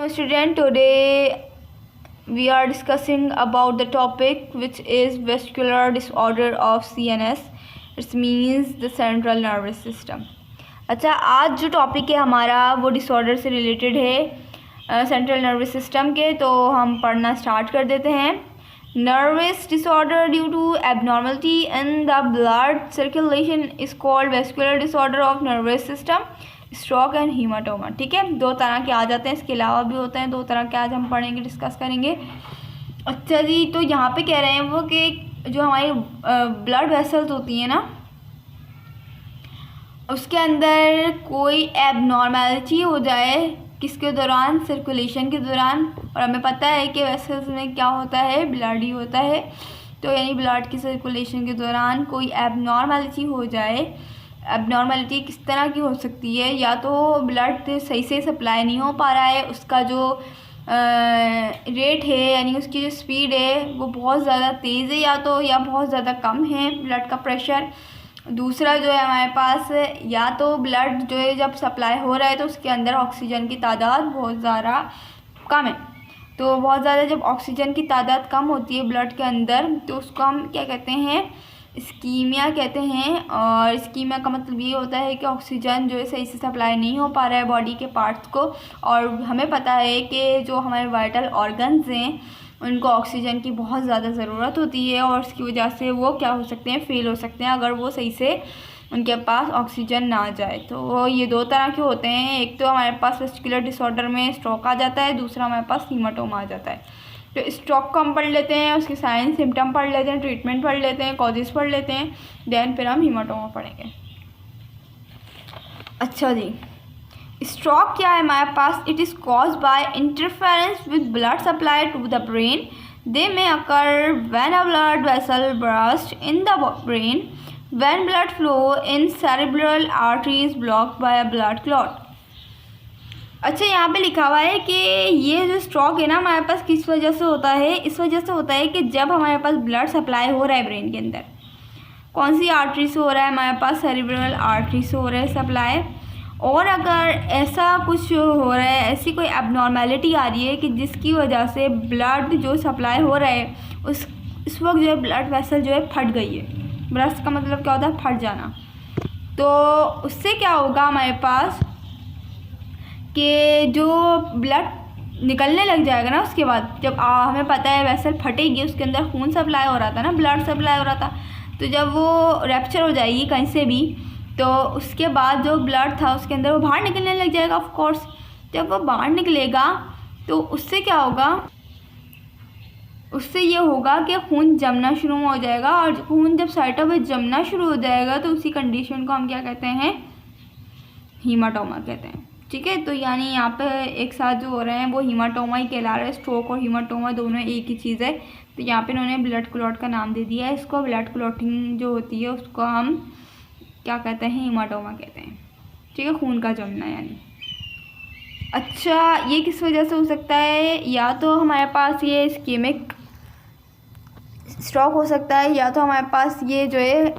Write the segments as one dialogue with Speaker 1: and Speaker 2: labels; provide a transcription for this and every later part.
Speaker 1: student, today we are discussing about the topic which is vascular disorder of CNS. It means the central nervous system. अच्छा, आज जो topic है हमारा वो disorder से related है, सेंट्रल नर्वस सिस्टम के। तो हम पढ़ना स्टार्ट कर देते हैं। Nervous disorder due to abnormality in the blood circulation is called vascular disorder of nervous system, stroke and hematoma. ठीक है, दो तरह के आ जाते हैं, इसके अलावा भी होते हैं, दो तरह के आज हम पढ़ेंगे, डिस्कस करेंगे। अच्छा जी, तो यहाँ पे कह रहे हैं वो कि जो हमारी ब्लड वेसल्स होती हैं ना, उसके अंदर कोई एबनॉर्मेलिटी हो जाए किसके दौरान, सर्कुलेशन के दौरान। और हमें पता है कि वेसल्स में क्या होता है, ब्लड ही होता है। तो यानी ब्लड की सर्कुलेशन के दौरान कोई एबनॉर्मेलिटी हो जाए। एबनॉर्मेलिटी किस तरह की हो सकती है, या तो ब्लड सही से सप्लाई नहीं हो पा रहा है, उसका जो रेट है यानी उसकी जो स्पीड है वो बहुत ज़्यादा तेज़ है, या बहुत ज़्यादा कम है ब्लड का प्रेशर। दूसरा जो है हमारे पास, या तो ब्लड जो है जब सप्लाई हो रहा है तो उसके अंदर ऑक्सीजन की तादाद बहुत ज़्यादा कम है। तो बहुत ज़्यादा जब ऑक्सीजन की तादाद कम होती है ब्लड के अंदर तो उसको हम क्या कहते हैं, इस्कीमिया कहते हैं। और इस्कीमिया का मतलब ये होता है कि ऑक्सीजन जो है सही से सप्लाई नहीं हो पा रहा है बॉडी के पार्ट्स को। और हमें पता है कि जो हमारे वाइटल ऑर्गन्स हैं उनको ऑक्सीजन की बहुत ज़्यादा ज़रूरत होती है, और उसकी वजह से वो क्या हो सकते हैं, फेल हो सकते हैं अगर वो सही से उनके पास ऑक्सीजन ना जाए। तो ये दो तरह के होते हैं, एक तो हमारे पास वेस्कुलर डिसऑर्डर में स्ट्रोक आ जाता है, दूसरा हमारे पास हीमाटोमा आ जाता है। तो स्ट्रोक को हम पढ़ लेते हैं, उसके साइन सिम्टम पढ़ लेते हैं, ट्रीटमेंट पढ़ लेते हैं, कॉजेज़ पढ़ लेते हैं, देन फिर हम हीमाटोमा पढ़ेंगे। अच्छा जी, स्ट्रोक क्या है हमारे पास, it is cause by interference with blood supply to the brain. They may occur when a blood vessel burst in the brain, when blood flow in cerebral arteries blocked by a blood clot. अच्छा, यहाँ पे लिखा हुआ है कि ये जो stroke है ना हमारे पास किस वजह से होता है, इस वजह से होता है कि जब हमारे पास ब्लड सप्लाई हो रहा है ब्रेन के अंदर, कौन सी आर्टरी से हो रहा है, हमारे पास सेरेब्रल आर्टरी से हो रहा है सप्लाई। और अगर ऐसा कुछ हो रहा है, ऐसी कोई एबनॉर्मेलिटी आ रही है कि जिसकी वजह से ब्लड जो सप्लाई हो रहा है उस वक्त जो है ब्लड वेसल जो है फट गई है। ब्रस्ट का मतलब क्या होता है, फट जाना। तो उससे क्या होगा हमारे पास कि जो ब्लड निकलने लग जाएगा ना, उसके बाद जब हमें पता है वेसल फटेगी, उसके अंदर खून सप्लाई हो रहा था ना, ब्लड सप्लाई हो रहा था, तो जब वो रैप्चर हो जाएगी कहीं से भी तो उसके बाद जो ब्लड था उसके अंदर वो बाहर निकलने लग जाएगा। ऑफ कोर्स जब वो बाहर निकलेगा तो उससे क्या होगा, उससे ये होगा कि खून जमना शुरू हो जाएगा। और खून जब साइटों पे जमना शुरू हो जाएगा तो उसी कंडीशन को हम क्या कहते हैं, हीमाटोमा कहते हैं। ठीक है, तो यानी यहाँ पे एक साथ जो हो रहे हैं वो हीमाटोमा ही कहला रहा है। स्ट्रोक और हीमाटोमा दोनों एक ही चीज़ है। तो यहाँ पे इन्होंने ब्लड क्लॉट का नाम दे दिया है इसको। ब्लड क्लॉटिंग जो होती है उसको हम क्या कहते हैं, हीमाटोमा कहते हैं। ठीक है, खून का जमना यानी। अच्छा, ये किस वजह से हो सकता है, या तो हमारे पास ये इस्कीमिक स्ट्रोक हो सकता है, या तो हमारे पास ये जो है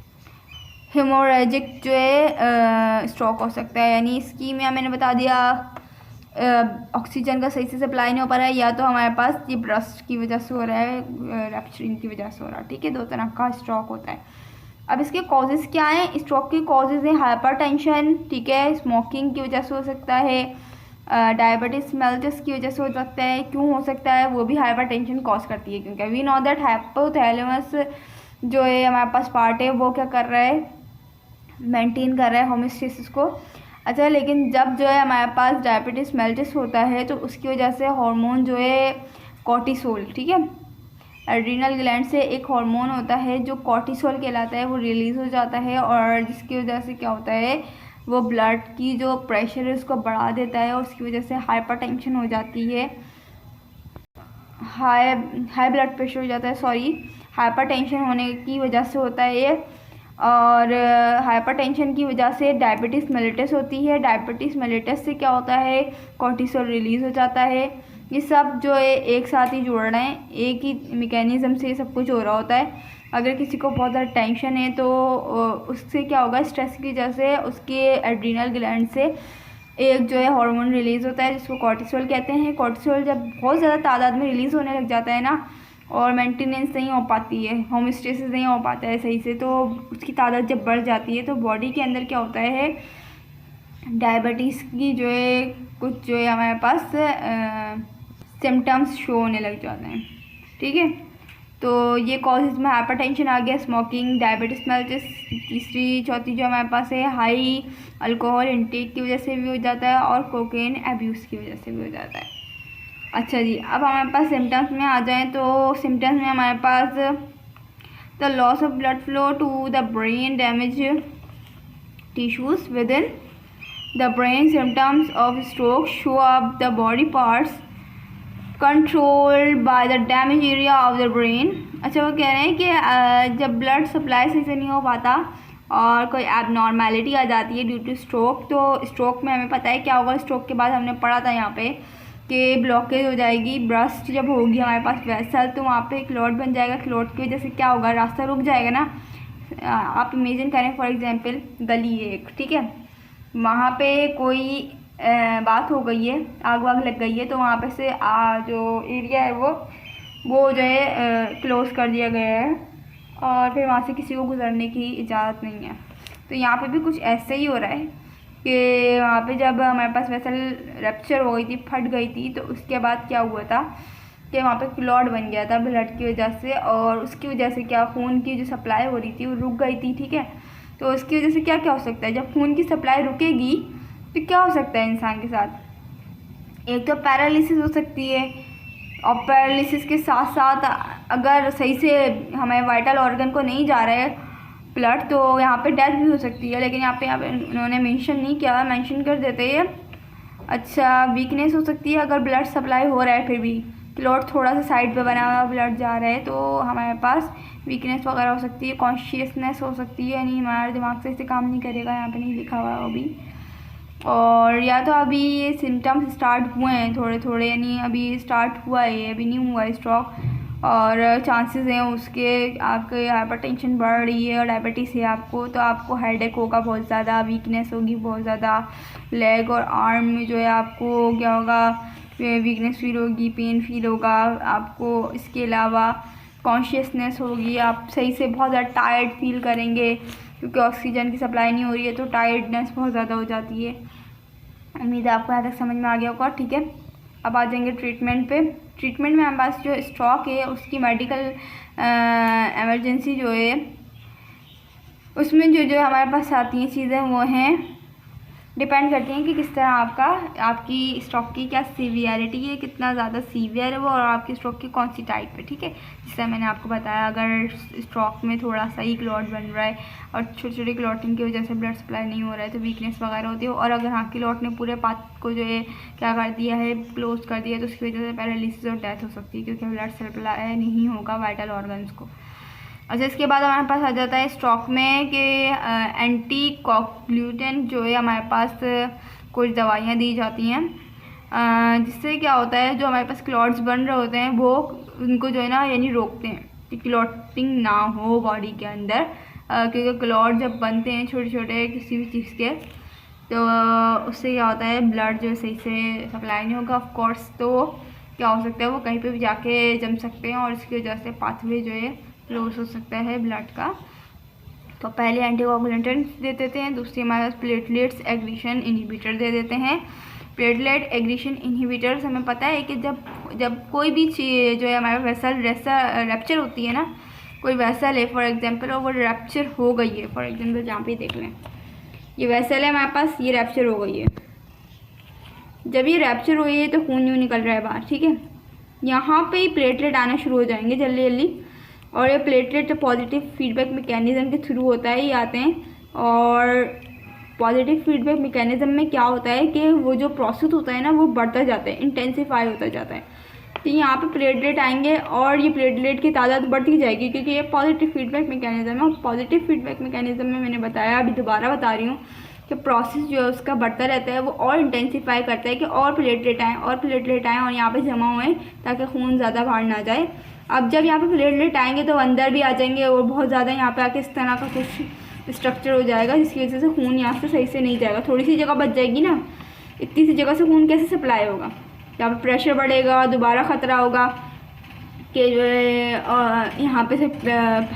Speaker 1: हेमोरेजिक जो है स्ट्रोक हो सकता है। यानी इस्कीमिया मैंने बता दिया, ऑक्सीजन का सही से सप्लाई नहीं हो पा रहा है, या तो हमारे पास ये ब्रस्ट की वजह से हो रहा है, रैप्चरिंग की वजह से हो रहा है। ठीक है, दो तरह का स्ट्रोक होता है। अब इसके कॉजेज़ क्या हैं, स्ट्रोक के कॉजेज़ हैं हाइपरटेंशन, ठीक है, स्मोकिंग की वजह से हो सकता है, डायबिटीज़ मेलिटस की वजह से हो सकता है। क्यों हो सकता है, वो भी हाइपरटेंशन कॉज करती है, क्योंकि वी नो दैट हाइपोथैलेमस जो है हमारे पास पार्ट है वो क्या कर रहा है, मेंटेन कर रहा है होमियोस्टेसिस को। अच्छा, लेकिन जब जो है हमारे पास डायबिटीज़ मेलिटस होता है तो उसकी वजह से हार्मोन जो है कॉर्टिसोल, ठीक है, एड्रीनल ग्लैंड से एक हार्मोन होता है जो कॉर्टिसोल कहलाता है, वो रिलीज़ हो जाता है। और जिसकी वजह से क्या होता है, वो ब्लड की जो प्रेशर है उसको बढ़ा देता है, और उसकी वजह से हाइपरटेंशन हो जाती है, हाई ब्लड प्रेशर हो जाता है, सॉरी, हाइपरटेंशन होने की वजह से होता है ये। और हाइपरटेंशन की वजह से डायबिटीज़ मेलिटस होती है। डायबिटीज़ मेलिटस से क्या होता है, कॉर्टिसोल रिलीज़ हो जाता है। ये सब जो है एक साथ ही जुड़ रहे हैं, एक ही मैकेनिज़्म से सब कुछ हो रहा होता है। अगर किसी को बहुत ज़्यादा टेंशन है तो उससे क्या होगा, स्ट्रेस की वजह से उसके एड्रीनल ग्लैंड से एक जो है हार्मोन रिलीज़ होता है जिसको कॉर्टिसोल कहते हैं। कॉर्टिसोल जब बहुत ज़्यादा तादाद में रिलीज़ होने लग जाता है ना और मेंटेनेंस नहीं हो पाती है, होमोस्टेसिस नहीं हो पाता है सही से, तो उसकी तादाद जब बढ़ जाती है तो बॉडी के अंदर क्या होता है, डायबिटीज़ की जो है कुछ जो है हमारे पास सिम्टम्स शो होने लग जाते हैं। ठीक है, तो ये कॉजेज में हाइपरटेंशन आ गया, स्मोकिंग, डायबिटीज मेलिटस, तीसरी चौथी जो हमारे पास है हाई अल्कोहल इंटेक की वजह से भी हो जाता है और कोकेन एब्यूज़ की वजह से भी हो जाता है। अच्छा जी, अब हमारे पास सिम्टम्स में आ जाएं तो सिम्टम्स में हमारे पास the loss of blood flow to the brain, damage tissues with in the brain, symptoms of stroke show up the body parts controlled by the damage area of the brain. अच्छा, वो कह रहे हैं कि जब ब्लड सप्लाई सही से नहीं हो पाता और कोई एबनॉर्मेलिटी आ जाती है ड्यू टू स्ट्रोक, तो स्ट्रोक में हमें पता है क्या होगा। स्ट्रोक के बाद हमने पढ़ा था यहाँ पे कि ब्लॉकेज हो जाएगी, ब्रस्ट जब होगी हमारे पास वेसल, तो वहाँ पे क्लॉट बन जाएगा। क्लॉट की वजह से क्या होगा, रास्ता रुक जाएगा ना। आप इमेजिन करें फॉर एग्जांपल गली है एक, ठीक है, वहाँ पे कोई बात हो गई है, आग वाग लग गई है, तो वहाँ पे से जो एरिया है वो जो है क्लोज़ कर दिया गया है और फिर वहाँ से किसी को गुजरने की इजाज़त नहीं है। तो यहाँ पे भी कुछ ऐसे ही हो रहा है कि वहाँ पे जब हमारे पास वेसल रप्चर हो गई थी, फट गई थी, तो उसके बाद क्या हुआ था कि वहाँ पे क्लॉट बन गया था ब्लड की वजह से, और उसकी वजह से क्या, खून की जो सप्लाई हो रही थी वो रुक गई थी। ठीक है, तो उसकी वजह से क्या क्या हो सकता है, जब खून की सप्लाई रुकेगी तो क्या हो सकता है इंसान के साथ, एक तो पैरालिसिस हो सकती है, और पैरालिसिस के साथ साथ अगर सही से हमें वाइटल ऑर्गन को नहीं जा रहा है ब्लड, तो यहाँ पे डेथ भी हो सकती है। लेकिन यहाँ पे उन्होंने मेंशन नहीं किया, मेंशन कर देते हैं। अच्छा, वीकनेस हो सकती है अगर ब्लड सप्लाई हो रहा है फिर भी क्लॉट थोड़ा सा साइड पे बना हुआ ब्लड जा रहा है, तो हमारे पास वीकनेस वगैरह हो सकती है। कॉन्शियसनेस हो सकती है, यानी हमारा दिमाग से इसे काम नहीं करेगा, यहाँ पे नहीं लिखा हुआ है अभी। और या तो अभी ये सिम्टम्स स्टार्ट हुए हैं थोड़े थोड़े, यानी अभी स्टार्ट हुआ है, अभी नहीं हुआ है स्ट्रोक, और चांसेस हैं उसके, आपके हाइपरटेंशन बढ़ रही है और डायबिटीज़ है आपको, तो आपको हेडेक होगा बहुत ज़्यादा, वीकनेस होगी बहुत ज़्यादा, लेग और आर्म में जो है आपको क्या होगा, वीकनेस फील होगी, पेन फील होगा आपको। इसके अलावा कॉन्शियसनेस होगी, आप सही से बहुत ज़्यादा टायर्ड फील करेंगे क्योंकि ऑक्सीजन की सप्लाई नहीं हो रही है, तो टायर्डनेस बहुत ज़्यादा हो जाती है। उम्मीद है आपको यहाँ तक समझ में आ गया होगा। ठीक है, अब आ जाएंगे ट्रीटमेंट पे। ट्रीटमेंट में हमारे पास जो स्ट्रोक है उसकी मेडिकल एमरजेंसी जो है उसमें जो हमारे पास आती हैं चीज़ें वो हैं, डिपेंड करती हैं कि किस तरह आपकी स्ट्रोक की क्या सीवियरिटी है, कितना ज़्यादा सीवियर है वो, और आपकी स्ट्रोक की कौन सी टाइप है। ठीक है, जिससे मैंने आपको बताया अगर स्ट्रोक में थोड़ा सा ही क्लॉट बन रहा है और छोटी छोटी क्लॉटिंग की वजह से ब्लड सप्लाई नहीं हो रहा है तो वीकनेस वगैरह होती है, और अगर हाँ क्लॉट ने पूरे पाथ को जो है क्या कर दिया है, क्लोज कर दिया, तो उसकी वजह से पैरालिसिस और डेथ हो सकती है क्योंकि ब्लड सप्लाई नहीं होगा वाइटल ऑर्गन्स को। अच्छा, इसके बाद हमारे पास आ जाता है स्ट्रोक में कि एंटी कोगुलेंट जो है हमारे पास कुछ दवाइयाँ दी जाती हैं जिससे क्या होता है, जो हमारे पास क्लॉट्स बन रहे होते हैं वो उनको जो है ना यानी रोकते हैं कि क्लॉटिंग ना हो बॉडी के अंदर, क्योंकि क्लॉट जब बनते हैं छोटे छोटे किसी भी चीज़ के, तो उससे क्या होता है ब्लड जो सही से सप्लाई नहीं होगा ऑफ कोर्स, तो क्या हो सकता है वो कहीं पे भी जाके जम सकते हैं और इसकी वजह से पाथवे जो है लॉस हो सकता है ब्लड का। तो पहले एंटीकोगुलेंट दे देते हैं, दूसरी हमारे पास प्लेटलेट्स एग्रीशन इनहिबिटर दे देते हैं। प्लेटलेट एग्रीशन इनहिबिटर्स हमें पता है कि जब कोई भी चीज़ जो है हमारे वेसल रैप्चर होती है ना, कोई वेसल है फॉर एग्जांपल और वो रैप्चर हो गई है, फॉर एग्जांपल जहाँ पे देख लें ये वेसल है हमारे पास, ये रैप्चर हो गई है। जब ये रैप्चर हुई है तो खून यूँ निकल रहा है बाहर, ठीक है, यहाँ पे ही प्लेटलेट आना शुरू हो जाएंगे जल्दी जल्दी, और ये प्लेटलेट पॉजिटिव फीडबैक मैकेनिज़्म के थ्रू होता है, ये आते हैं। और पॉजिटिव फीडबैक मैकेनिज़्म में क्या होता है कि वो जो प्रोसेस होता है ना वो बढ़ता जाता है, इंटेंसिफाई होता जाता है। तो यहाँ पे प्लेटलेट आएंगे और ये प्लेटलेट की तादाद बढ़ती जाएगी क्योंकि ये पॉजिटिव फीडबैक मैकेनिज़्म है। और पॉजिटिव फीडबैक मैकेनिज़्म में मैंने बताया, अभी दोबारा बता रही हूँ कि प्रोसेस जो है उसका बढ़ता रहता है, वो और इंटेंसिफाई करता है कि और प्लेटलेट आएँ और यहाँ पे जमा हुए ताकि खून ज़्यादा बाहर ना जाए। अब जब यहाँ पे प्लेटलेट आएंगे तो अंदर भी आ जाएंगे और बहुत ज़्यादा यहाँ पे आके इस तरह का कुछ स्ट्रक्चर हो जाएगा जिसकी वजह से खून यहाँ से सही से नहीं जाएगा, थोड़ी सी जगह बच जाएगी ना, इतनी सी जगह से खून कैसे सप्लाई होगा? यहाँ पे प्रेशर बढ़ेगा, दोबारा ख़तरा होगा कि जो है यहाँ पे से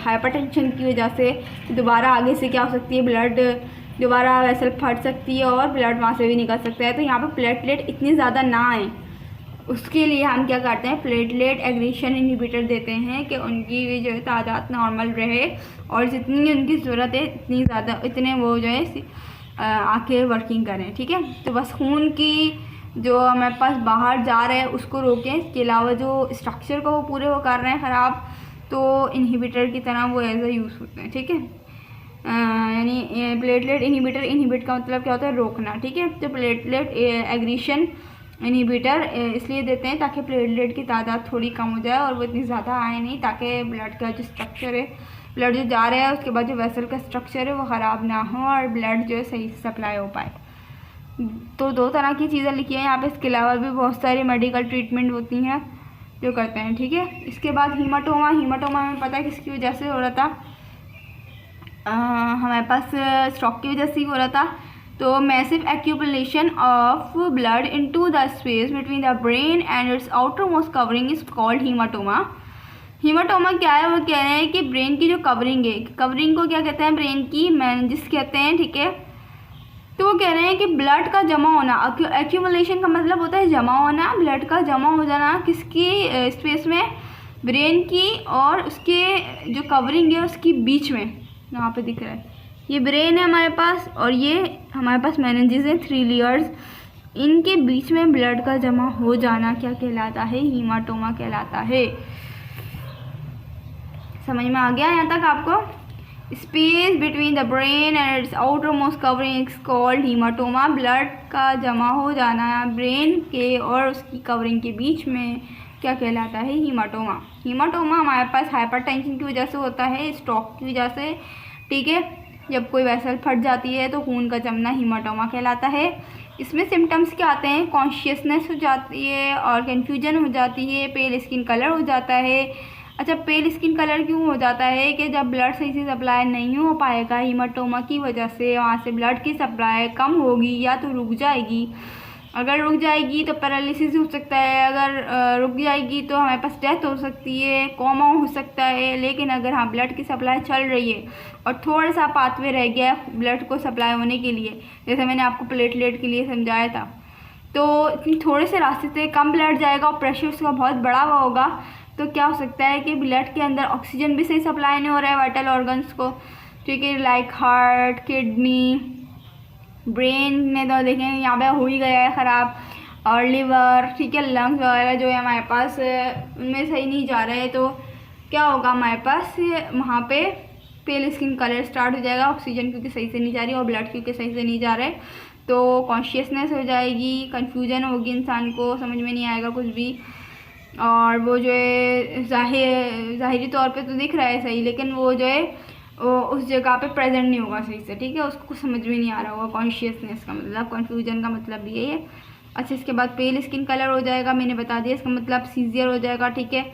Speaker 1: हाइपरटेंशन की वजह से दोबारा आगे से क्या हो सकती है, ब्लड दोबारा वेसल फट सकती है और ब्लड वहाँ से भी निकल सकता है। तो यहाँ पे प्लेटलेट इतनी ज़्यादा ना आए, उसके लिए हम क्या करते हैं, प्लेटलेट एग्रीशन इनहिबिटर देते हैं कि उनकी जो है तादाद नॉर्मल रहे और जितनी उनकी ज़रूरत है इतने वो जो है आके वर्किंग करें। ठीक है, तो बस खून की जो हमारे पास बाहर जा रहे हैं उसको रोकें। इसके अलावा जो स्ट्रक्चर को वो पूरे वो कर रहे हैं ख़राब, तो इनहिबिटर की तरह वो एज ए यूज़ होते हैं। ठीक है, यानी प्लेटलेट इनहिबिटर, इनहिबिट का मतलब क्या होता है, रोकना। ठीक है, तो प्लेटलेट एग्रीशन इनहिबिटर इसलिए देते हैं ताकि प्लेटलेट की तादाद थोड़ी कम हो जाए और वो इतनी ज़्यादा आए नहीं, ताकि ब्लड का जो स्ट्रक्चर है, ब्लड जो जा रहा है उसके बाद जो वेसल का स्ट्रक्चर है वो ख़राब ना हो और ब्लड जो है सही से सप्लाई हो पाए। तो 2 तरह की चीज़ें लिखी हैं यहाँ पे। इसके अलावा भी बहुत सारी मेडिकल ट्रीटमेंट होती हैं जो करते हैं। ठीक है, इसके बाद हीमाटोमा। हीमाटोमा में पता है किसकी वजह से हो रहा था, हमारे पास स्ट्रोक की वजह से ही हो रहा था। तो massive accumulation of blood into the space between the brain and it's outer most covering is called haematoma. Haematoma क्या है, वो कह रहे हैं कि ब्रेन की जो कवरिंग है, कवरिंग को क्या कहते हैं, ब्रेन की मेनिंजिस कहते हैं। ठीक है, तो वो कह रहे हैं कि ब्लड का जमा होना, एक्यूमुलेशन का मतलब होता है जमा होना, ब्लड का जमा हो जाना किसकी स्पेस में, ब्रेन की और उसके जो कवरिंग है उसकी बीच में। यहाँ पे दिख रहा है ये ब्रेन है हमारे पास और ये हमारे पास मेनिंजेस है 3 लेयर्स, इनके बीच में ब्लड का जमा हो जाना क्या कहलाता है, हीमाटोमा कहलाता है। समझ में आ गया यहाँ तक आपको? Space between the brain and it's outer most covering is called haematoma. Blood का जमा हो जाना ब्रेन के और उसकी कवरिंग के बीच में क्या कहलाता है, हीमाटोमा। हीमाटोमा हमारे पास हाइपरटेंशन की वजह से होता है, स्ट्रोक की वजह से। ठीक है, जब कोई वेसल फट जाती है तो खून का जमना हीमाटोमा कहलाता है। इसमें सिम्टम्स क्या आते हैं, कॉन्शियसनेस हो जाती है और कन्फ्यूजन हो जाती है, पेल स्किन कलर हो जाता है। अच्छा, पेल स्किन कलर क्यों हो जाता है कि जब ब्लड सही से सप्लाई नहीं हो पाएगा हीमाटोमा की वजह से, वहाँ से ब्लड की सप्लाई कम होगी या तो रुक जाएगी। अगर रुक जाएगी तो पैरालिसिस हो सकता है, अगर रुक जाएगी तो हमारे पास डेथ हो सकती है, कोमा हो सकता है। लेकिन अगर हाँ ब्लड की सप्लाई चल रही है और थोड़ा सा पाथवे रह गया है ब्लड को सप्लाई होने के लिए, जैसे मैंने आपको प्लेटलेट के लिए समझाया था, तो थोड़े से रास्ते से कम ब्लड जाएगा और प्रेशर उसका बहुत बढ़ा हुआ होगा, तो क्या हो सकता है कि ब्लड के अंदर ऑक्सीजन भी सही सप्लाई नहीं हो रहा है वाइटल ऑर्गन्स को। ठीक है, लाइक हार्ट, किडनी, ब्रेन में तो देखें यहाँ पे हो ही गया है ख़राब, और लिवर, ठीक है, लंग्स वगैरह जो है हमारे पास उनमें सही नहीं जा रहे है, तो क्या होगा हमारे पास वहाँ पे पेल स्किन कलर स्टार्ट हो जाएगा, ऑक्सीजन क्योंकि सही से नहीं जा रही और ब्लड क्योंकि सही से नहीं जा रहे, तो कॉन्शियसनेस हो जाएगी, कन्फ्यूजन होगी, इंसान को समझ में नहीं आएगा कुछ भी, और वो जो है ज़ाहिरी तौर पे तो दिख रहा है सही, लेकिन वो जो है वो उस जगह पे प्रेजेंट नहीं होगा सही से। ठीक है, उसको कुछ समझ में नहीं आ रहा होगा, कॉन्शियसनेस का मतलब, कन्फ्यूजन का मतलब भी यही है। अच्छा, इसके बाद पेल स्किन कलर हो जाएगा, मैंने बता दिया, इसका मतलब सीजियर हो जाएगा। ठीक है,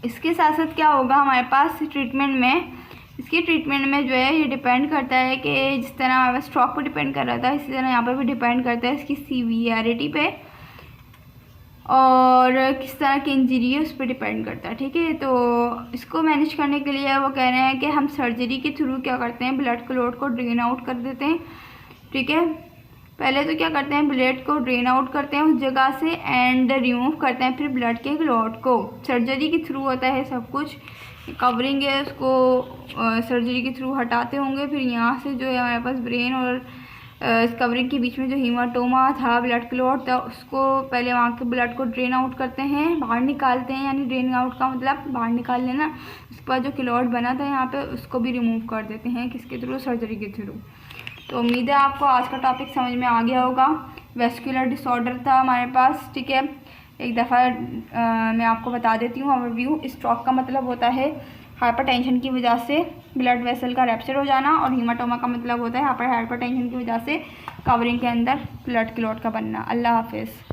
Speaker 1: इसके साथ साथ क्या होगा हमारे पास ट्रीटमेंट में, इसकी ट्रीटमेंट में जो है ये डिपेंड करता है कि जिस तरह हमारे स्ट्रोक पर डिपेंड कर रहा था, इसी तरह यहाँ पर भी डिपेंड करता है इसकी सीवियरिटी पे और किस तरह की इंजरी है उस पर डिपेंड करता है। ठीक है, तो इसको मैनेज करने के लिए वो कह रहे हैं कि हम सर्जरी के थ्रू क्या करते हैं, ब्लड क्लॉट को ड्रेन आउट कर देते हैं। ठीक है, पहले तो क्या करते हैं, ब्लड को ड्रेन आउट करते हैं उस जगह से एंड रिमूव करते हैं फिर ब्लड के क्लॉट को। सर्जरी के थ्रू होता है सब कुछ, कवरिंग है उसको सर्जरी के थ्रू हटाते होंगे, फिर यहाँ से जो है हमारे पास ब्रेन और इस कवरिंग के बीच में जो हीमाटोमा था, ब्लड क्लॉट था, उसको पहले वहाँ के ब्लड को ड्रेन आउट करते हैं, बाहर निकालते हैं, यानी ड्रेन आउट का मतलब बाहर निकाल लेना। उसके बाद जो क्लॉट बना था यहाँ पे उसको भी रिमूव कर देते हैं, किसके थ्रू, सर्जरी के थ्रू। तो उम्मीद है आपको आज का टॉपिक समझ में आ गया होगा। वेस्कुलर डिसऑर्डर था हमारे पास। ठीक है, एक दफ़ा मैं आपको बता देती हूँ ओवरव्यू। स्ट्रोक का मतलब होता है हाइपरटेंशन की वजह से ब्लड वेसल का रैप्चर हो जाना, और हीमाटोमा का मतलब होता है हाइपरटेंशन की वजह से कवरिंग के अंदर ब्लड क्लॉट का बनना। अल्लाह हाफिज़।